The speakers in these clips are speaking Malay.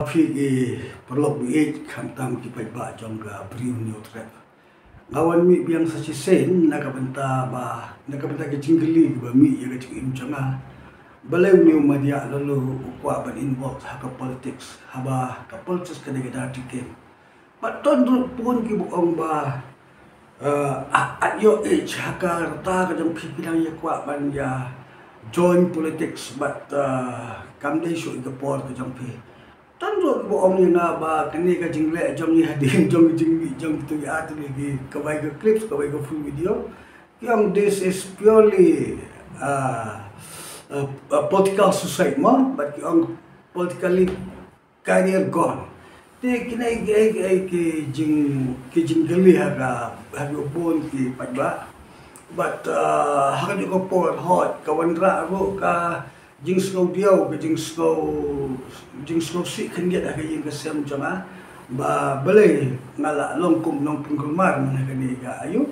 phi perlok bi khantam ki pai ba jong ga briu new trap ngawan mi biang sa chi sen nakabenta ki jinggeli ba mi ya ga chim changa balai new media lalu kwa ban involved ha ka politics haba ka politics ka de ga tiken but ton pun ki buong ba at your age haka rata ka jong pipinang ya kwa ban ya join politics but kam dei shu ka por ka jong pi tan ro bo ong ni na ba kani ka jingle jong ni hadin jong jingwi jong tu ya tu ni ka bai ka clips ka bai ka full video yang this is purely a political society mo but yung politically career gone te kinai ki jingle ha bon ki pagba but hakan ko por hot kawanra ro ka jing slow diau ke jing slow si kan dia ka jing ka sem jama ba balai ngala longkum nong pungkulmar mana kani ka ayu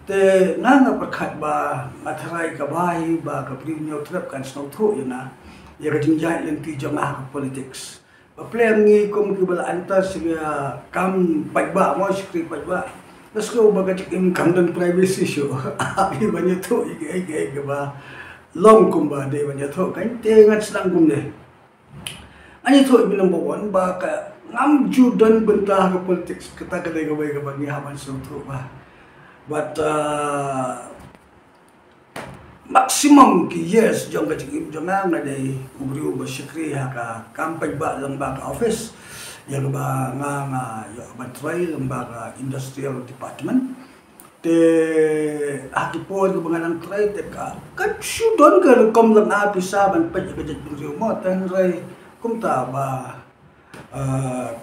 te nanga perkhat ba matharai ka bai ba ka premium trap kan snow tho yana ya ka jing jai lenti jama ka politics ba plan ngi kum ki bala antar siya kam pagba mo sikri pagba let's go ba ka jing kamdan privacy show abi banyak tho ige ba long kumba de banyak tho kan te ngat sedang kum de ani tho ibi number 1 ba ka ngam ju dan bentah ke politics kata kedai ke bai ke bagi haban sutru ba but maximum ki yes jong ka jing jong na de kubriu ba sikri ha ka kampanye ba lembaga office ya ba nga ya ba try lembaga industrial department te akipon ko mga nang try te ka sudon ka kom lang api saban pa ka jud buriu mo tan ray kumta ba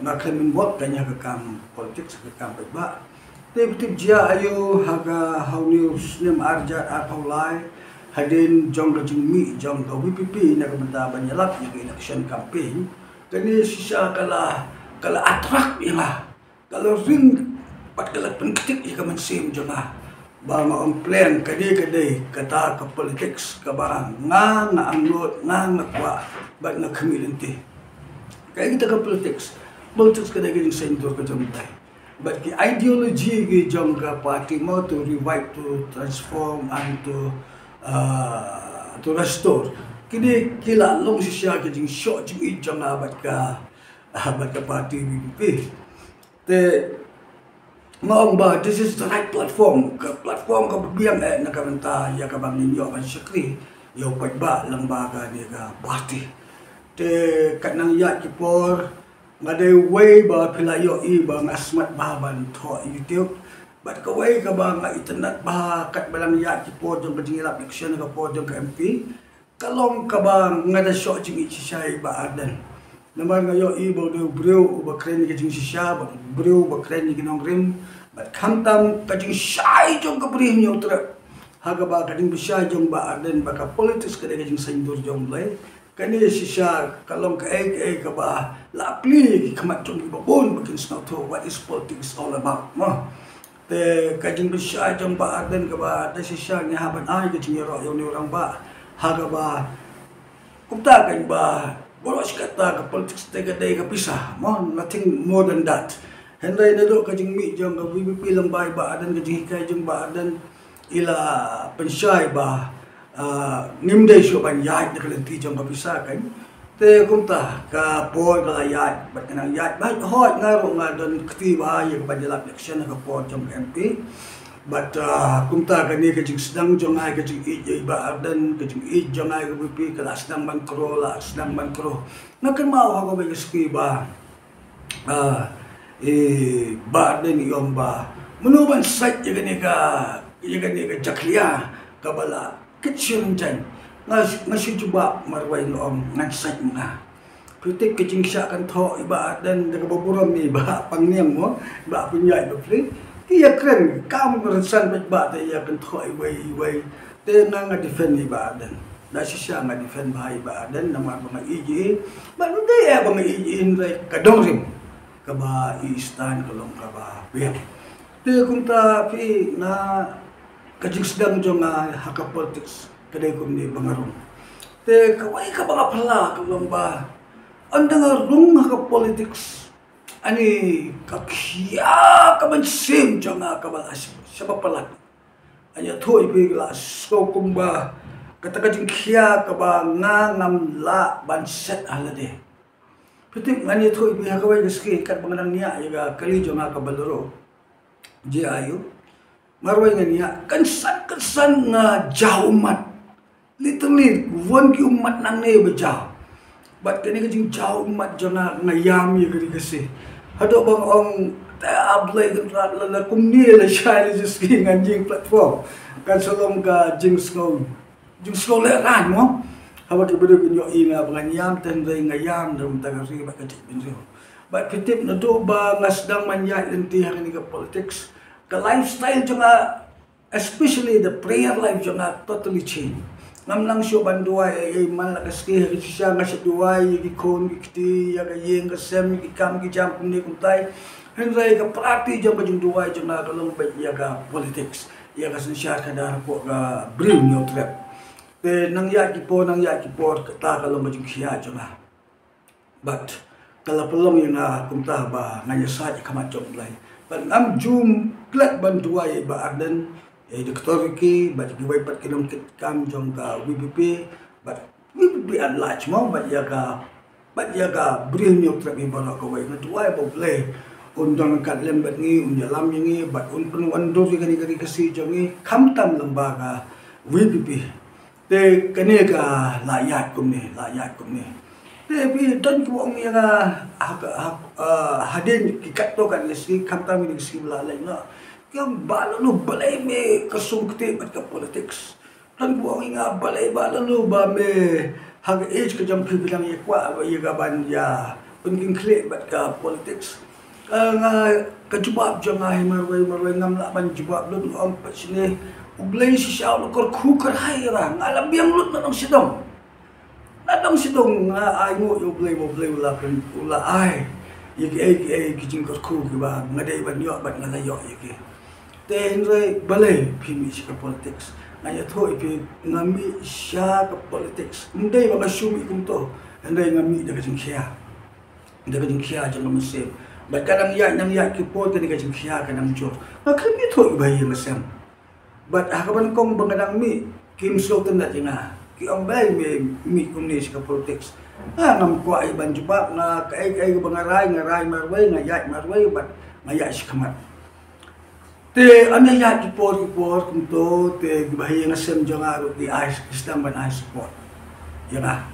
na klemin work kanya ka kam politics ka kam ba te bitib jia ayo haga how news nem arja apaulai hadin jong mi jong ka WPP na ka banta banyalak yung election campaign kani siya kala attract ila kalau ring pat kalat pentik ika man sim jona ba ang plan kadi kata ka politics ka ba nga anglot nga kwa ba na community kaya kita ka politics kadi yung sentor ka jomtay but the ideology gi jong ka party mo to revive to transform and to restore kini kila long siya kajing short jing jong abat ka party BBP te maong ba this is the right platform ka biang nakabenta ya ka bang ninyo kan sikri yo pagba lembaga ni ka party te kanang ya kipor ngade way ba pilayo ba ngasmat ba ban tho YouTube but ka way ka ba nga internet ba kat balang ya kipor jong kajingilap election ka po jong ka MP kalong ka ba ngada shot jing ichishai ba adan naman ngayon ibo do brio ba kren ni kajing sisya ba brio ba kren ni kinong rim but khantam kajing shai jong ka brio nyo tra haga ba kajing bisya jong ba aden ba ka politics ka kajing sendur jong lay kani sisya kalong ka ka ba lapli kamat jong ba bon bakin snow to what is politics all about mo te kajing bisya jong ba aden ka ba da sisya ni haban ay kajing ro yo ni orang ba haga ba kumta kan ba boros kata ka politics tega ka pisah mo nothing more than that henday na do kajing mi jong ka BBP lambay ba adan kajing hikay jong ba adan ila pensyay ba nimday syo ban yat na kalanti jong ka pisah kan te kumta ka por ka yat bat kanang yat ba hot ngaro nga don ktiba ya ka badilap election ka por jong MP but kumta kani kajing sedang jong ay kajing ba adan kajing jong ay BBP kala sedang mangkro nakan mau ako ba ski ba ba adan yung ba menuban site ya gani ka jakliya kabala kitchen jan nasi coba marway noong ngan site mga kritik kajing siya kan tho iba adan nagababuram ni ba pangniyang mo ba punya iba free iya keren kamu ngerasan ba ta iya kan thoi way te nga defend ni ba adan da siya nga defend bahay ba adan na mga iji ba hindi ba iji inray kadongrim ka ba i-stand kalong ka ba biyak te kung ta pi na kajing sedang jong haka politics kadai kum ni bangaron te kawai ka ba pala kalong ba anda ngarung ka politics ani kakya ka bansim janga ka balas siapa pelat anya thoi pe glass ko kumba kata jing khia ka ba ngam la ban set alade pitik ngani thoi pe ka ba ski kat bangang nia ya kali janga ka baloro je ayu marwai ngani kan san nga jauh umat literally won ki umat nang ne bejau bat kani ka jing jauh umat janga ngayam ya kali kasi hado bang ong ta ablay kan la kumni la shai just ki nganjing platform kan solom ka jing skol le ran mo habat ke bedu nyo ina bangayam ten dai ngayam dum ta kasi ba ka binjo bat kitip na do ba ngasdang manya lenti hari ka politics ka lifestyle janga especially the prayer life janga totally change ngam lang syo banduai ay man la kaski siya nga sa duai gi kon gi kiti ya ga yeng ka sem gi kam gi jam ni kum tai henrai ka prati jam bajung duai jam na kalong ba ya ga politics ya ga siya ka dar ko ga bring new trap te nang ya ki po ka ta kalong bajung siya jam na but kala pelong yang kum ta ba nganya sa ji kamat jom lai ban am jum klat banduai ba arden Doktor ki bat giwai pat kilom kit kam jong ka WPP bat WPP at large mo bat ya ka bring new trap ni bana ko wai na tuai bo play undang kat lem bat ni unjalam ni bat un pen wando ki kani kasi jong ni kam tam lembaga WPP te kani ka layat kum ni te bi don ko ong ya hadin ki kat to kan lesi kam tam ni si la lai na yang balalu balai me kasungkti bat ka politics dan buang inga balai balalu ba me hag age ka jam pilang ye kwa ye ga ban ya pengking kle bat ka politics nga ka jubab janga marwai ngam la ban jubab lu om pat sini ublay si siaw lu kor khukar haira ngalam biang lut na sidong nadong sidong ay mo ublay ula kan ula ay ye ki kijing kor khu ki ba ngadai ban yo bat ngalayo ye ki ten re balai pimi ka politics ngaya thoi pi ngami sha ka politics ndai ba sumi kum to ndai ngami daga jing khia jang masem ba kadang ya nang ya ki po ka daga jing khia ka nang jo ma khami thoi ba ye masem but hakaban kong bangadang mi kim so tan na tinga ki ang bay mi kum ni ka politics ngam ko ay ban jubab na kai bangaray ngaray marway ngaya marway bat ngaya si kamat te ana ya ki por kum to te bahaya ngasem janga ro di ice islam ban ice sport ya na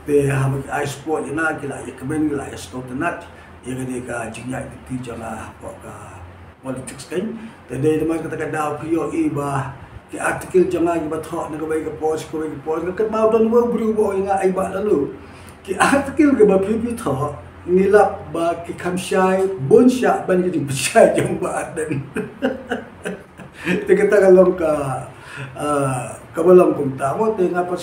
te habag ice sport ina kila ya kaben la sto tanat ya gade ka jingya ti janga ko ka politics kan te de ma kata ka daw pio iba ki article janga ki batho na gabay ka post ka mau don wo bru bo nga ai ba lalu ki article ka ba pipi tho nilap ba ki kamsyai bonsya ban ki bisya jang ba adan kita kalong ka kabalang kung tamo te nga pas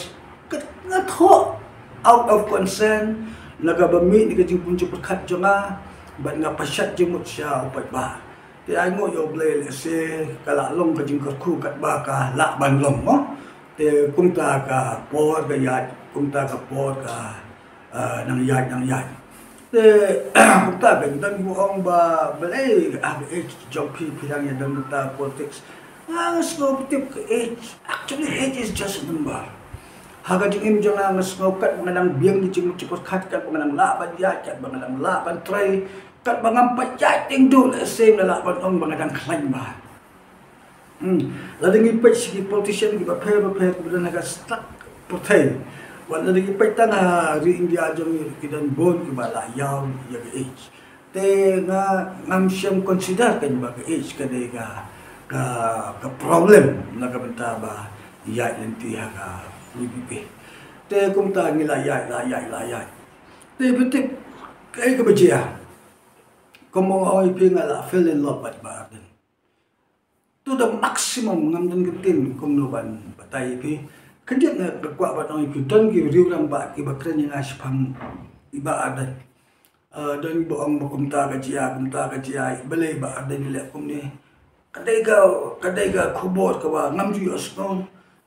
nga tho out of concern nagabami ni kajing punjo perkat janga ban nga pasyat jemut siya upat ba te ay mo yo blay se kalalong kajing karku kat ba ka la ban long mo te kung ta ka por ka yat kung ta ka por ka nang yat ta ben dan buong ba balay jong pilang yan dan ta politics scope tip age actually age is just a number haga jing im jong scope kat menang biang di jing cepot kat kat menang laban ya kat menang laban try kat bangam pacai ting do same la laban ong mengadang klaim ba lading ipet si politician ki ba phe kemudian naga stuck potai wala lagi petang hari India jom kidan bon ki bala yaw ya age te nga ngam siyam consider kan ba age ka de ka problem na ka benta ba ya lenti ka WPP te kum ta ngila ya te betik kai ka bajia komo oi pinga fell in love ba den to the maximum ngam dan kitin kum no ban batai pi kerja na kakwa ba nang ikutan ki riu ram ba ki bakran yang aspam iba adat dan ibu ang kumta ka jia balai ba adat ni lek kum ni kadai ga kubor ka ba ngam ju osno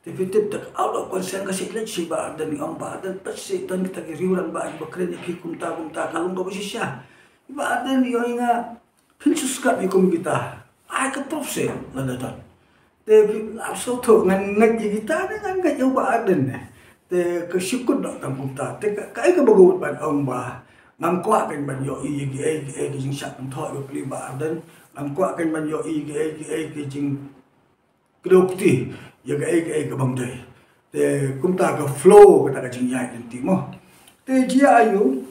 Definitif tak out of concern kasi ilan si ba dan ang ba dan pasi tan kita riuran ba iba kren ki kumta kalung ba si siya. Iba dan yo nga pinsus ka ikum kita. Ay ka profse ladatan. Te absolut ngan kita ngan yo ba dan te ka sikut dak tam kumta te ka ka bagut ban ang ba ngam kwa kan ban yo i ki jing syak thoi ba pli ba dan ngam kwa kan ban yo i ki jing Kedokti ya ke bang dai te kumta ka flow ka ta ka jingyai lenti mo te jia ayu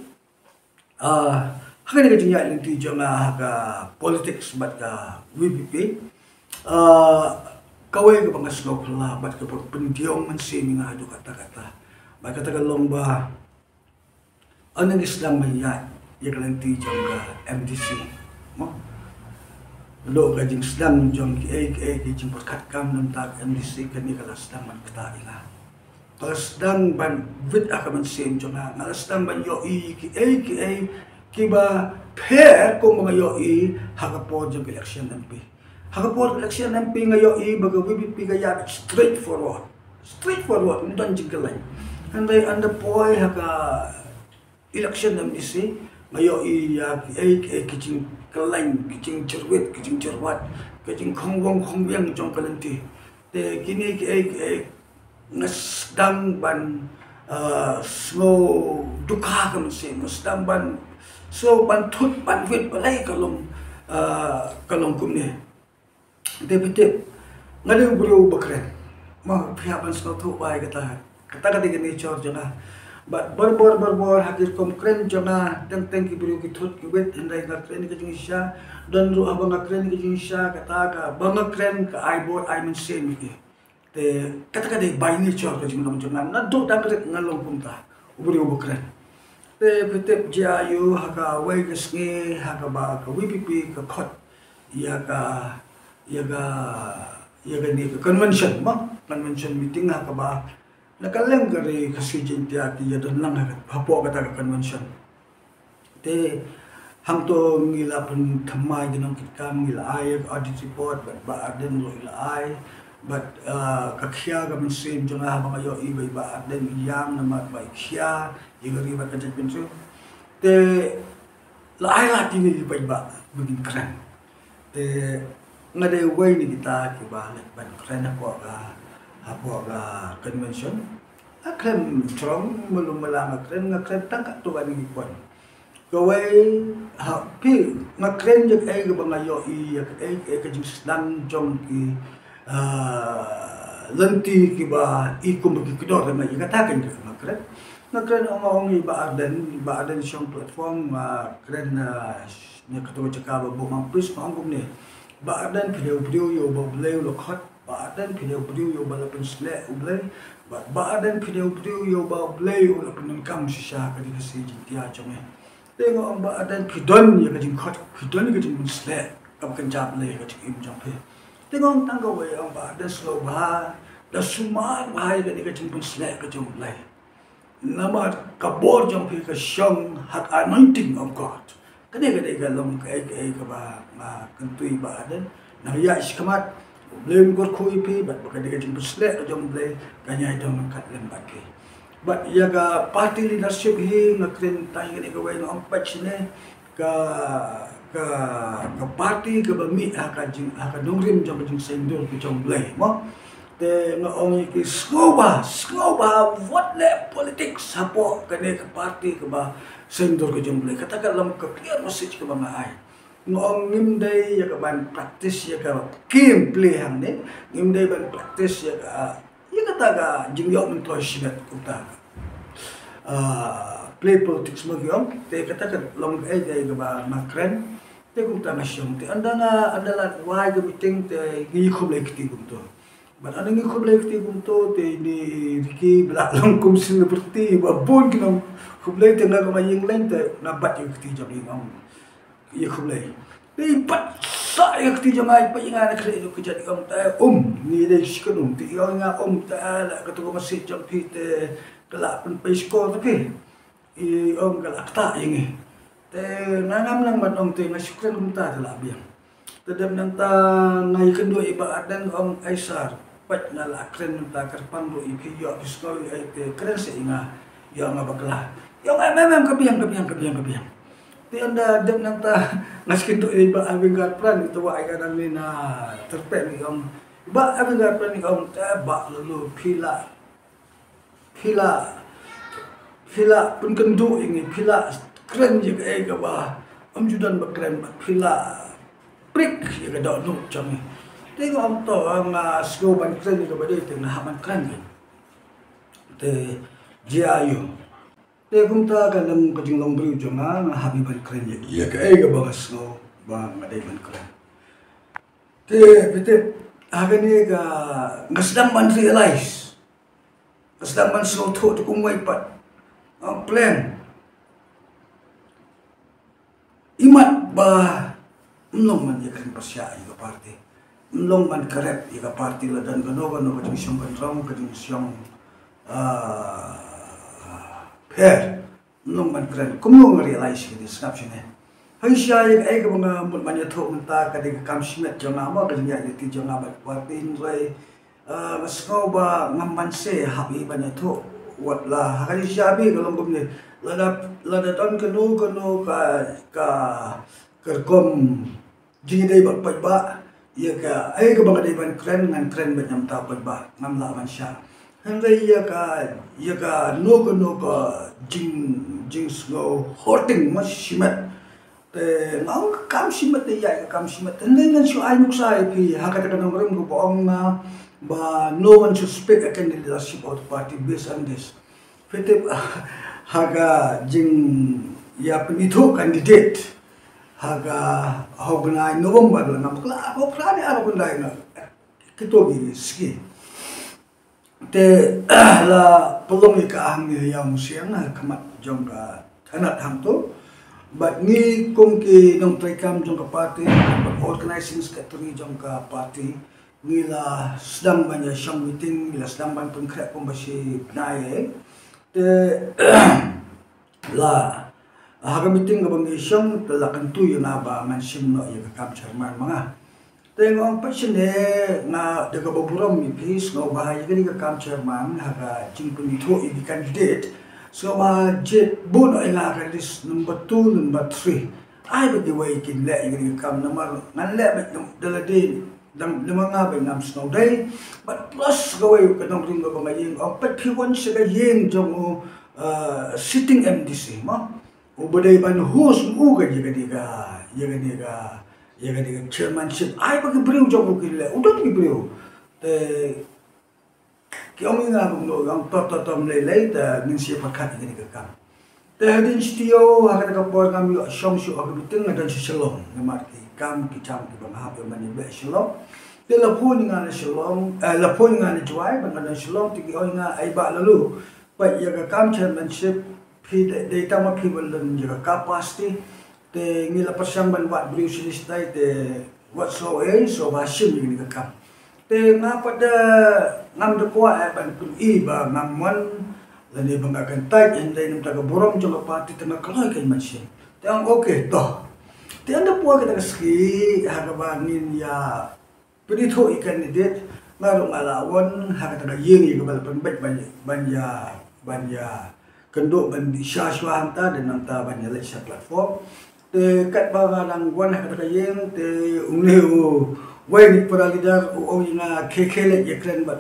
haka ni ka jingyai lenti jonga ka politics bat ka WPP kawai ka bang slow pala bat ka pendiong man sini nga do kata-kata ba kata ka lomba anang islang mayat ya ka lenti jonga MDC mo lo ka jing sedang jong ki jing perkat kam nam tak MDC kan ni kala sedang man kata ila kala sedang ban vit akaman sem jong na sedang ban yo ki ba pair ko mga yo hagapo jong election MP hagapo election MP nga yo baga WPP ga ya straightforward ndon jing kalay anday anda poy haga election MDC nga yo ya ki jing kelain kicing cerwet kicing cerwat kicing khongwong khongbiang jong kalenti te kini ngasdang ban slow duka kam se ngasdang ban so ban thut ban wit balai kalong kumne te bite ngade buru bakren ma phia ban slow thu bai kata kini chor jona but bor hakir komkren jona teng ki buru ki thut ki wet endai ngakren ki jingsha dan ru abang ngakren ki jingsha kata ka bangakren ka ai bor ai men se mi ki te kata bai ni chor ka jingam jona na do dang rek ngalong punta buru bakren te pitep jayu haka wai gesnge haka ba ka WPP ka khot ya ga ni ka convention meeting haka ba nakaleng kari kasi jintia ki yadon lang hapo kata ka convention te hang to ngila pun thamai ginong kitkam ngila ay audit report ba aden lo ila ay but kakhya ga min sim jonga ba yo iba aden yang nama ba khya igari ba kajat pinso te la ay la tini ba begin kran te ngade way ni kita ki ba ban kran ko ga apa convention akan trong belum melangakren ngakren tangkat tu bani pon kawai pi ngakren je ai ke bangayo ke jing sedang jong ki lenti ki ba ikum ki kedor ma katakan ke ngakren ong ba adan syong platform kren nya ketua cakap bo mampus mangkum ni ba adan video yo ba bleu lokhat badan video yo balapan slek ublay badan video yo ba blay ula penengkam sisa kadi kasi jintia chome tengo ang badan pidon ya kadi khot pidon kadi slek kam kenjap lay kadi im jampe tengo ang tangga way ang badan slow ba da sumar bahai kadi kadi slek kadi ublay nama kabor jampe ka syang hat anointing of God kadi galong ka ba kentui badan na ya iskamat Belum berkui pi, but bukan dia jumpa selek jom boleh ganya itu mengkat lembat ke. But ia ga party leadership hi ngakren tanya ni kawai no empat sini ke party ke bami akan dongrim jom jing sendur ke jom boleh. Mo te ngong ki skoba what le politics sapo kene ke party ke ba sendur ke jom boleh. Katakan dalam ke clear message ke bang ai. Ngong ngimdai ya ban praktis ya ka game play hang ne ngimdai ban praktis ya kata ka jingyok mentoi sinat kuta play politics magyom te kata ka long dai ka ba makren te kuta nasyong te adalah why the meeting te gi khoblek ti kumto ban ada ngi khoblek ti kumto te ni riki bla long kum sin seperti ba bon kinong khoblek te na ka maying lain te na bat yu ti jam ngong ia kulai. Lipat saya kerja mai pengingat kerja itu kerja di ni deh sekarang ti nga tak la ketua masjid jam pite kelak pen pesko tapi kelak tak ini. Te nanam nang man te ngasukran ta telak biang. Tedam nang ta ngai kedua ibadat dan Aisar pat na la kren ta karpang ro ipi yo biskol ai te kren se inga yo nga bakla yo memang kebiang ti anda dem nang ta ngaskin to iba abing garpran itu wa ai kadang ni na terpek ni om ba abing garpran ni om ta ba lalu Pila pun kendu ini pila keren je ke ga ba am judan ba keren ba pila prik je ga dok nuk chang ni tengok am to ang sko ban keren ga ba de teng ha ban keren te jiayu te kum ta ga lam ka jing long bru jo nga habi ban keren je ke ga ba sko ba ma de ban keren te bete agani ga ngasdam ban realize ngasdam ban so tho tu kum wai pat plan imat ba mlong man yakan pasya iga party mlong man karep iga party la dan gano ka siyong kanrong ka siyong per mlong man karep kumong realize ka snap siya hay siya ay ka mga man yato menta ka di kam simet jong ama ka niya yati jong ama party ray mas ko ba ngambanse habi ba yato wat lah hari siabi kalau bumne lada ton kanu ka kerkom jingi dai bak pai ba ya ka ai ka bang dai ban kren ngan kren ban nyam ta pai ba ngam la man sha hendai ya ka no ka jing snow hoarding mas simet te ngau kam simet ya kam simet hendai ngan su ai muksa pi hakata kan ngorem ko bong but no one should speak against the leadership of the party based on this. Fitip haga jing ya penito candidate haga hognai November la namkla ko prane aro kundai na kito gi ski te la pelong ka ang yang siang na kamat jong ka thanat ham to but ni kum ki nong trekam jong ka party organizing secretary jong ka party ngila sedang banyak siyang meeting ngila sedang ban pengkrep pembasi penai te la haga meeting ga bangi siyang la kantu yung aba man sim no yung kam chairman mga te ngong pasine na daga baburam mi pis no bahaya ga ni kam chairman haga jing punito i candidate so ma jet bu no ina ka list number 2 number 3 ai ba di way kin le yung kam namar ngan le ba dalade dang limanga ba nam snow day but plus gaway kadang ring ga bangayeng opat piwan siya yeng jong sitting MDC ma ubaday ban hus mu ga yaga chairmanship ay pag briw jong ko le udon gi briw te kyong nga no ang tom lay ta ning siya pakat ga kam te hadin studio haga ka por kam yo shong shu aga biting na dan shalom na marki kam kicam di bang hab mani be shalom te la pun nga shalom la pun nga juai bang na shalom ti oi nga ai ba lalu pa ya ka kam chairmanship pi de tama pi balan ya ka pasti te ngila pasyang ban wat briu silistai te what so so ba sim ni ka kam te nga pada ngam de kwa ban pun i ba ngamon lani bang akan tai en dai nam ta ka borom jong ka parti tengah kaloi kan macam te ang okay toh ti anda puwa kita ski hagabangin ya penito candidate ngarong alawon hagata yeng ga bal penbet banya kendo ban di syaswa hanta dan nanta banya lesha platform te kat ba nang wan hagata yeng te uneu wai ni para leader o ina kekele ye kren ba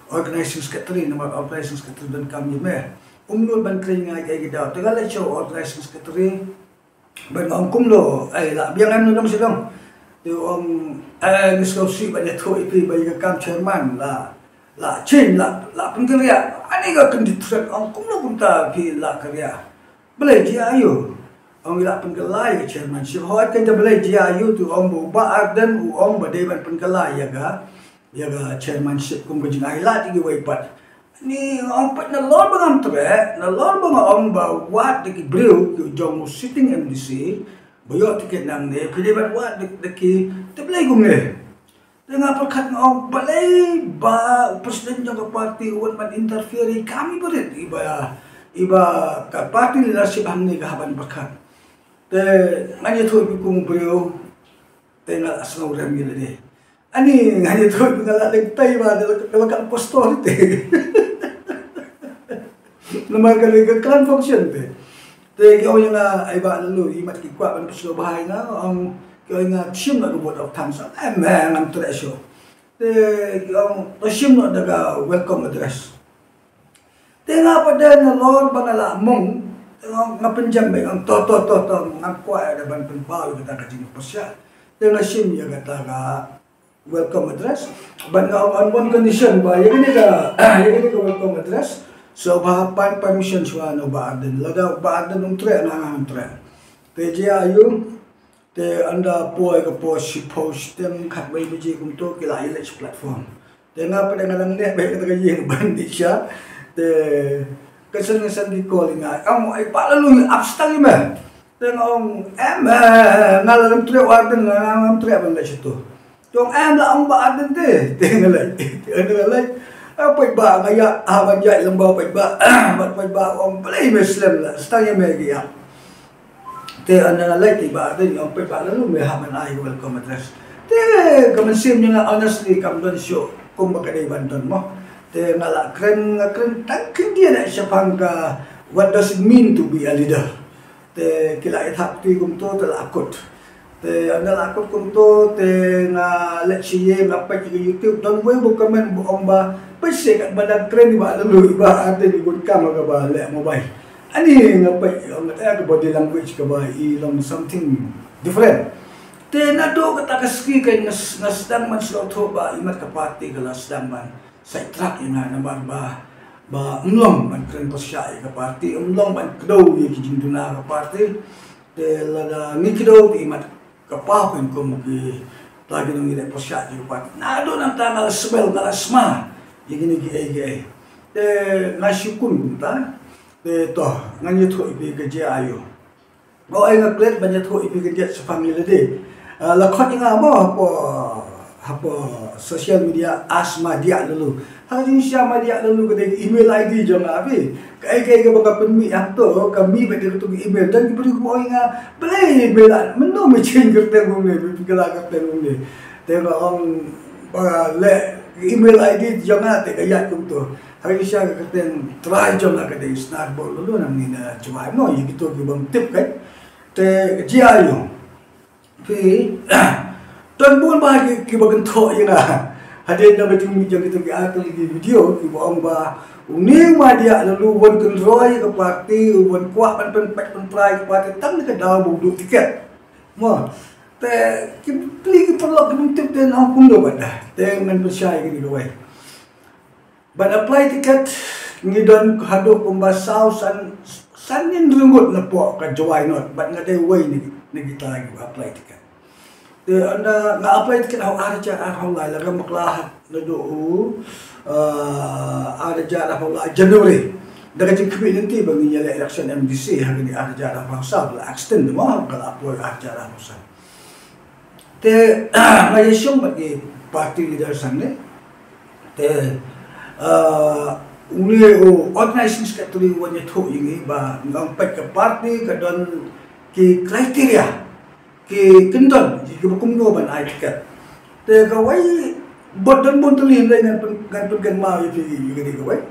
organizing secretary nama organizing secretary dan kami me umnul ban kren ngai ga da tegal lesha organizing secretary ban ông cũng lo ai là biang em nó sẽ không thì ông ai số sĩ bây giờ thôi thì bây giờ cam chairman là trên là pun kerja anh ấy cần đi thuyết ông cũng lo pun ta thì là kerja beli dia ayu ông là pun kerja chairman sih hỏi kan dia beli dia ayu tu ông bu ba dan ông bade ban pun kerja ya ga chairmanship kum kejeng ai lah tiga waipat ni ang pat na lor bang tre na lor bang ang ba wat de briu jong sitting MDC bayo tiket nang ne pide ban wat de ki te play gum ne te nga perkat ang balay ba president jong party wan man interfere kami berit iba ka party leadership ang ni gahaban perkat te nganya thu bi kum briu te nga asno ram ni de Ani hanya tu ngala lentay ba kalau kan postor te. Nama kali ke clan function te. Te kau yang ai ba lalu imat ki kwa ban puslo bahai nga ang kau nga sim na buat of time sa ngam treasure. Te kau sim na daga welcome address. Te nga pada na Lord bangala mong nga penjam ang to ngakwa ada ban penpau kita ka jing pasya. Te nga sim ya kata ka welcome address. Ban nga on one condition ba yang ini ka welcome address. So bahapan permission suano baaden laga baaden tre na tre. Te dia ayu te anda poi ka post tem khat bai biji kum to kila ilech platform. Te nga pada ngalang ne bai kata yeng bandi sya te kesan di calling ang ai pa lalu abstang me. Te ngong ngalang tre warden ngalang tre ban le situ. Tong la ang baaden te ngalai ngalai apa ba ngaya haban jai lembau ba bat ba om play muslim la stang me ya te ana lai ti ba de om ba lalu me haban ai welcome address te kaman sim nga honestly kam don show kum ba kadai banton mo te ngala kren tak dia na siapang ka what does it mean to be a leader te kila ithap ti kum to akut te anda lakot kum to te nga let's see apa ki YouTube don we bu comment bu om ba pese kat badan kren ba lalu iba ate di gun kam ga ba le mobile ani nga pa ang ta body language ka ba ilong something different te na do ka taski kay nasdang man sa to ba imat ka party ka nasdang man sa track ina naman ba umlong man kren pa siya ka party umlong man kdo yi ki duna ka party te la ni kdo imat kapapin ko magi lagi nung ina pasya di pat na do nang tanga smell na asma yigini gi te nasyukun ta te to ngani tho ibi ge ayo go ay nga plate banya tho ibi ge sa family de la khot nga mo hapo social media asma dia lalu hajin siya dia lalu ke email ID jong abi kai ke baga penmi to kami bade tu email dan beri ko nga play email meno me change karte ngone bigala karte ngone te ang le email ID jong te kaya kum to hajin siya karte try jong na kade start ball lalu nang ni na chuma mo yito ki bang tip kai te jia yo pi Tuan pun bahagia kibagan tok je lah. Hadir dalam macam macam kita akan lagi video kiba orang bah uning dia lalu wan kontrol ke parti wan kuat pen prai ke parti tang ke dah budu tiket. Mo te kipli perlu kemuntip dan ampun do pada. Te men percaya gini do wei. Ban apply tiket ngidon haduk pembasau sanin rungut lepok ka jawai not ban ngade wei ni kita lagi apply tiket. Anda nga apply tiket au arja au lai la maklahat na do arja au lai January daga jing community bang ni election MDC hang ni arja au sa la extend mo kala apply arja au sa te ngai syong bagi party leader sanne te uli organizing secretary wanya tho yingi ba ngam pek ke party ka don ki criteria ki kendon ki bukum no ban ai tiket te ka wai bot dan bon tuli le ngan ma yi ni ka wai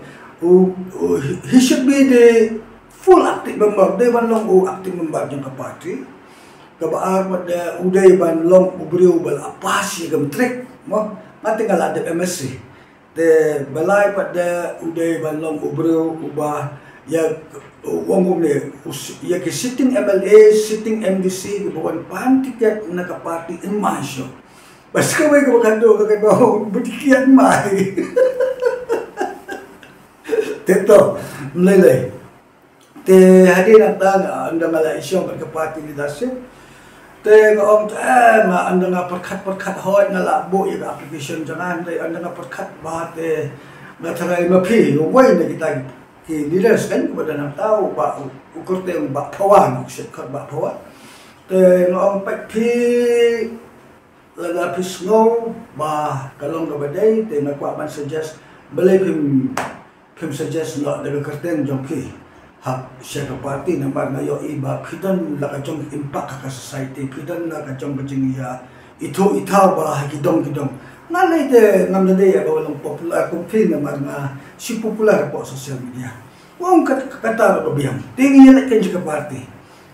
he should be the full active member de ban long active member jong ka party ka ba pada uday ban long ubriu bal apa si gam trek mo mati ngala de MSC te balai pada uday ban long ubriu ubah ya wong ni ya ke sitting MLA sitting MDC ke bukan pan tiket na ka party in masyo bas ka may kabakando ka ba butikian mai teto mlele te hadir ata anda Malaysia ka party leadership te ngom nga anda nga perkat hoy nga labo ya application jangan te anda nga perkat ba te nga taray mapi way na kita ki leaders kan kepada nak tahu ba ukur te ba pawan shortcut ba pawan te ngom pi la pisno ba kalong ka badai te ngakwa man suggest believe him suggest not daga karten jongki hak siya party nambar ngayo iba kidan la ka jong impact ka society kidan la ka jong bajing ya itu itau bah kidong ngalai de ngam de ya ba long popular komplain na marna si popular po social media wong kata ro biang tingi lek kan juga parti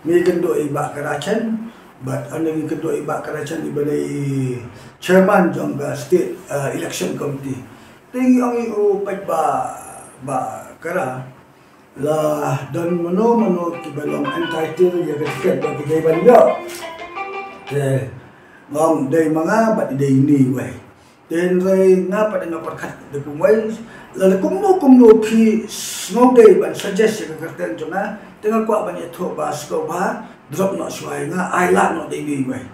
mi kendo iba karacan but anda ni kendo iba karacan ibalai chairman jong state election committee tingi ang ba kara lah dan mano kibalong entitled ya ketiket bagi gay banyo ngom day mga bat day ni way then ray nga pa nga parkat de kumway la kumno ki snow day ban suggest ya karten jona tenga kwa ban ya tho ba sko ba drop no swai nga ai la no day ni way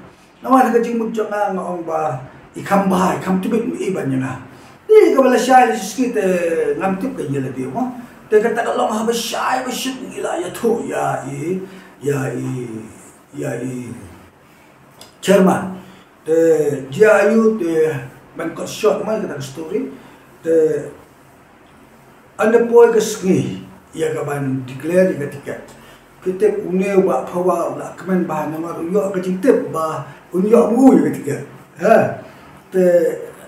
nawa ka jing mut jona ngom ba ikam tibit mi iban nga di ka bala shay skit ngam tip ka yela di mo te kata kalau ha ba shay ba shit ila ya tho ya chairman the GIU the ban got shot mai kata story the anda poi ke ski ya ka ban declare ka tiket kita une ba phawa la kemen ba nama yo ka jintep ba unyo mu ya tiket ha the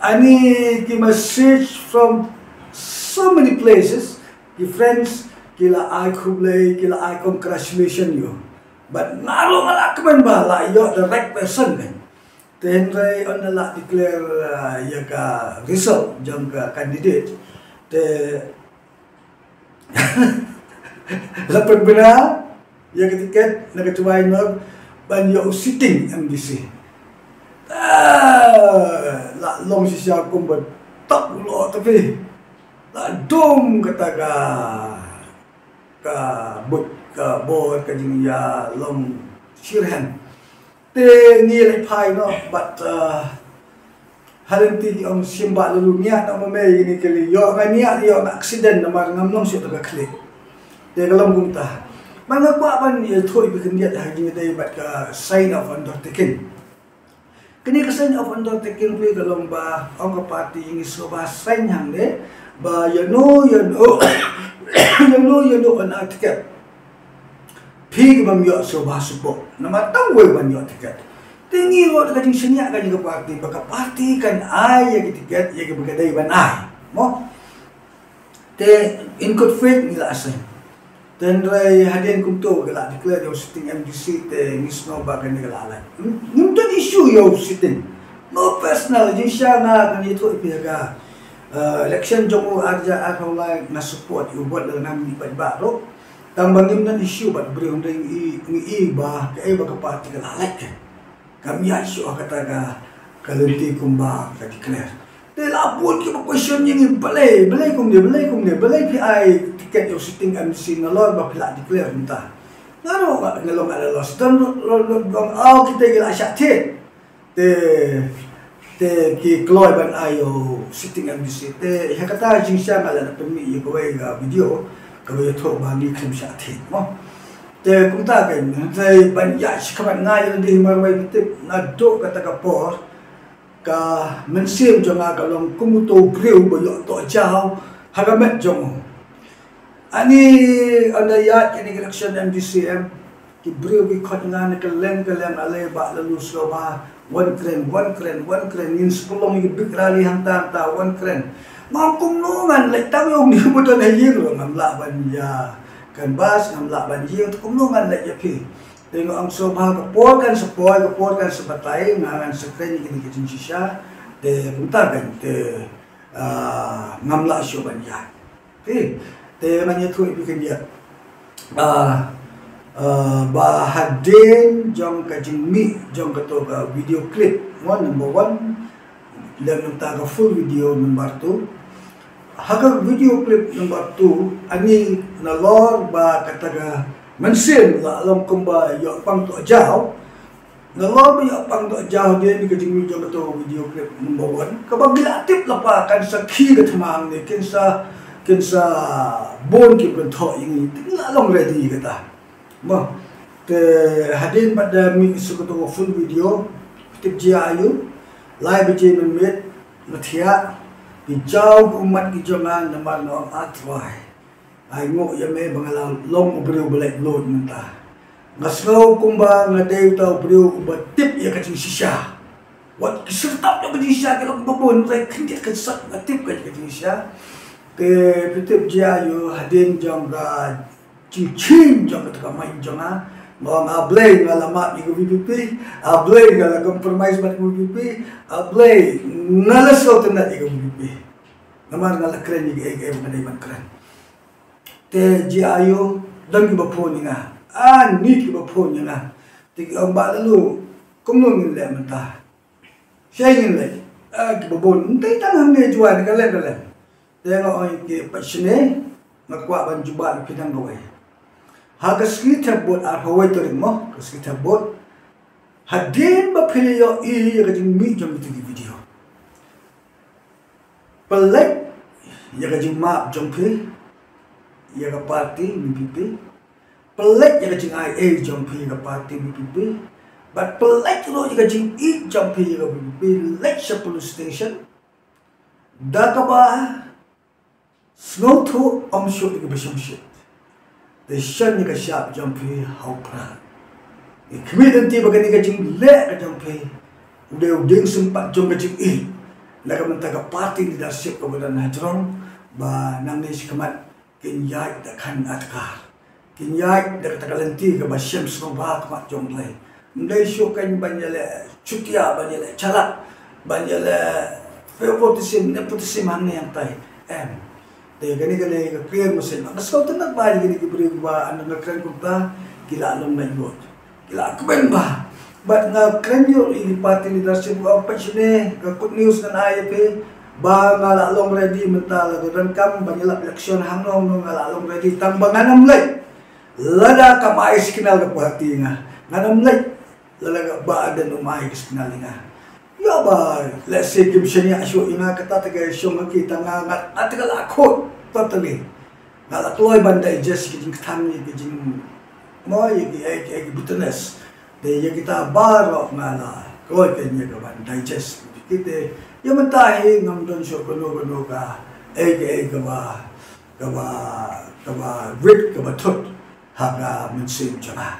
ani ki message from so many places the friends kila I kublai kila I congratulation you but nalo ngala kemen ba la yo the right person kan then ray on la declare ya ka result jang ka candidate the la perbena ya ka tiket na ketuai no ban yo sitting MDC la long si sia kum ba tak lo tapi la dom kata ka but ka board ka jing ya long shirhan te ni lai phai no but halenti om simba lalu nia na mame ini kali yo ngania yo accident na mar ngam long siot ka klik te kalam gumta manga kwa ban ye thoi bi kan dia ha jing dai bat ka sign of undertaking kini ka sign of undertaking pi kalong ba ong ka party ini so ba sign hang de ba you know an ticket pig bam yo so ba supo na matang we ban yo ticket tingi ro ka jing senya ka jing party baka party kan ai ya ticket ya ke bagadai ban ai mo te in good faith ni la asay then ray hadin kum to gala declare yo sitting MDC te misno ba kan gala ala nimton issue yo sitting no personal jing sha na kan ito ipiga election jomo arja akhawla na support yu buat dengan ni ba ro tambangim nan issue bat beri undang i ba ke ba ka party ka lalak kami issue kata ka kalenti kumba ka declare te la pun ki question yang balai kum de balai pi ai tiket yo sitting MC na lor ba pila declare minta ngaro ka ngalong ala los dan gong au kita gila syate te ki kloy ban ayo sitting MDC te hakata jing sha ngala na pemi ko ga video kalau itu bagi krim syati, mo. Te kumta kan, te banyak sekaman ngai di marwai tip nado kata kapor, ka mensim jonga kalong kumuto breu boyo to jauh, hagamet jongo. Ani anda yat kini election MDCM, ki breu ki khot ngan keleng alai ba lalu sloba 1 kren in sepulong ki big rally hantar ta 1 kren. Mangkum nungan lek tahu yang ni betul dah hero ngamla banjia kan bas ngamla banjia untuk nungan lek yapi tengok ang sobha kapolkan sebatai ngangan sekren ini kita sisa de punta kan de ngamla syo banjia te manya tu bikin dia bahadin jong kajing mi jong katoga video clip number 1 dan nuntaga full video number 2 haga video clip number 2 ani nalor ba kataga mensin la alam kumba yo pang to jauh nalor ba yo pang to jauh dia ni kajing jong to video clip number 1 kabagila tip lapa kan sakhi ka thamang ni kinsa bon ki pun tho ini tingla long ready kata mo te hadin pada mi suku to full video tip GIU live jemen met mathia hijau umat kijongan namar no atwai ai ngo yame bangala long obreu belek load menta ngasau kumba ngadeu tau breu ubat tip ya kacing sisa wat sertap jo Malaysia ke lok babon rai khindia kesat aktif ke Malaysia te pitip dia yo hadin jong ga chin jong ka main jong a ngong ablay ngalamat ni VPP ablay ngala compromise mat VPP ablay nalasot na ni VPP naman ngala kren ni ay manay man kren te dia yo dang ki bapon ni nga ni ki bapon ni nga ti ang ba lu kum no ni le man ta siya ni le ki babon tay tanang ni juan ka le tengok orang ke pasne makwa ban jubal pinang gawai hagas kita buat arhawai terima kas kita buat hadin ba pilih i gajing mi jam itu video pelek ya gajing map jompe ya ga party MPP pelek ya gajing IA jompe ga party MPP but pelek lo ya gajing i jompe ya ga MPP lecture police station dakaba snow to shoot the bishop shit. The shun a sharp jumpy, how proud. The community bagani getting let a jumpy. They will ding some pat jumping in. Like a mantaka party leadership over the Natron, but Namish command can yike the can at car. Can yike the Tagalantiga by Shem Snow Bark Mat Jumplay. They show can Banyale, Chutia Banyale, Chala, Banyale, Favortism, Nepotism, and tie. And te gani clear mo sila mas kau tenang ba gani kibri ba ano na kren ko ba kila alam na yun kila kuben ba but na kren yo ini party leadership ang pasine good news na IAP ba nga lalong ready mental dan kam banyala election hangnong no nga lalong ready tambangan amlay lada ka mais kinal ka party nga nganamlay lalaga ba adan umay kinal nga ya ba let's say kim siya asyo ina kata taga syo makita nga atagal ako totally ngala kloy banday just kijing tani kijing mo yagi ay business de kita baro ngala kloy kanya ka banday just kita yaman tahi ngam don syo kono ka ay ka ba rit ka ba tot haga mensim jana